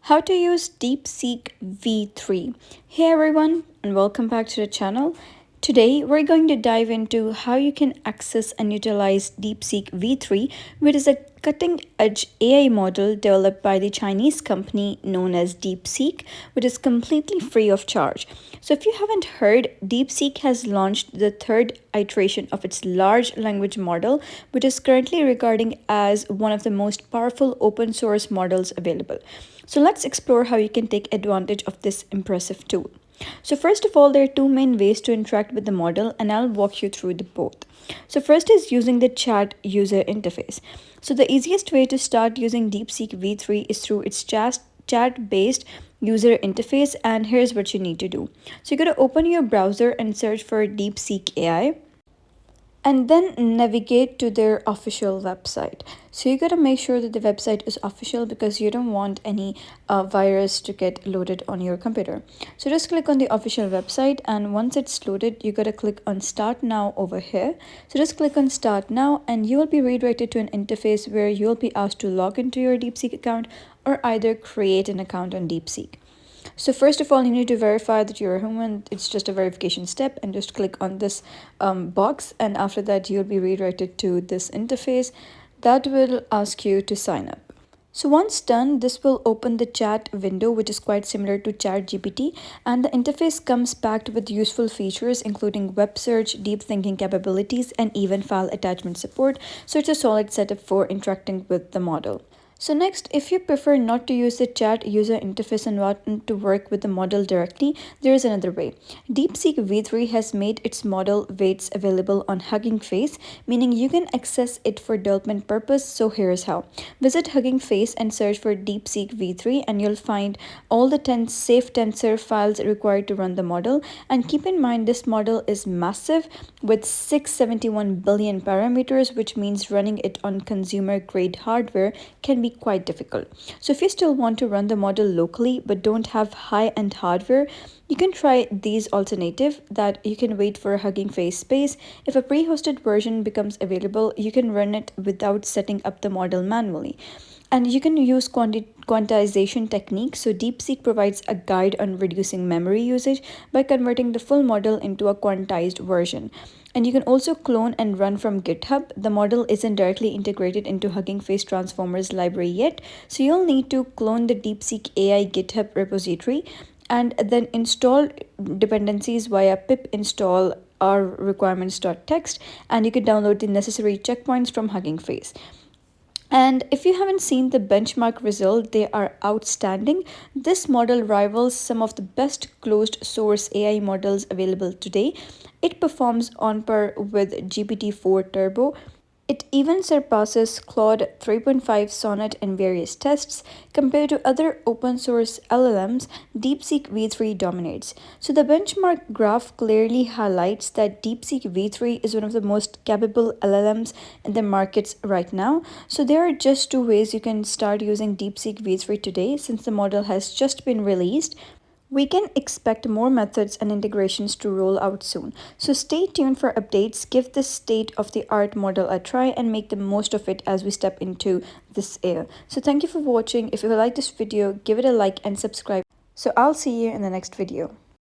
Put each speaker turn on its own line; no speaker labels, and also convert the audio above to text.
How to use DeepSeek V3. Hey everyone, and welcome back to the channel. Today we're going to dive into how you can access and utilize DeepSeek V3, which is a cutting-edge AI model developed by the Chinese company known as DeepSeek, which is completely free of charge. So if you haven't heard, DeepSeek has launched the third iteration of its large language model, which is currently regarded as one of the most powerful open source models available. So let's explore how you can take advantage of this impressive tool. So first of all, there are two main ways to interact with the model, and I'll walk you through the both. So first is using the chat user interface. So the easiest way to start using DeepSeek V3 is through its chat-based user interface, and here's what you need to do. So you're going to open your browser and search for DeepSeek AI, and then navigate to their official website. So you got to make sure that the website is official because you don't want any virus to get loaded on your computer. So just click on the official website, and once it's loaded, you got to click on Start Now over here. So just click on Start Now, and you will be redirected to an interface where you'll be asked to log into your DeepSeek account or either create an account on DeepSeek. So first of all, you need to verify that you're a human. It's just a verification step, and just click on this box, and after that you'll be redirected to this interface that will ask you to sign up. So once done, this will open the chat window, which is quite similar to ChatGPT, and the interface comes packed with useful features including web search, deep thinking capabilities, and even file attachment support. So it's a solid setup for interacting with the model. So next, if you prefer not to use the chat user interface and want to work with the model directly, there is another way. DeepSeek V3 has made its model weights available on Hugging Face, meaning you can access it for development purpose. So here's how. Visit Hugging Face and search for DeepSeek V3, and you'll find all the 10 safe tensor files required to run the model. And keep in mind, this model is massive with 671 billion parameters, which means running it on consumer grade hardware can be quite difficult. So if you still want to run the model locally but don't have high-end hardware, you can try these alternative that you can wait for a Hugging Face space. If a pre-hosted version becomes available, you can run it without setting up the model manually. And you can use quantization techniques. So DeepSeek provides a guide on reducing memory usage by converting the full model into a quantized version. And you can also clone and run from GitHub. The model isn't directly integrated into Hugging Face Transformers library yet, so you'll need to clone the DeepSeek AI GitHub repository and then install dependencies via pip install r requirements.txt, and you can download the necessary checkpoints from Hugging Face. And if you haven't seen the benchmark result, they are outstanding. This model rivals some of the best closed source AI models available today. It performs on par with GPT-4 Turbo. It even surpasses Claude 3.5 Sonnet in various tests. Compared to other open source LLMs, DeepSeek V3 dominates. So the benchmark graph clearly highlights that DeepSeek V3 is one of the most capable LLMs in the markets right now. So there are just two ways you can start using DeepSeek V3 today, since the model has just been released. We can expect more methods and integrations to roll out soon. So stay tuned for updates. Give this state-of-the-art model a try and make the most of it as we step into this era. So thank you for watching. If you like this video, give it a like and subscribe. So I'll see you in the next video.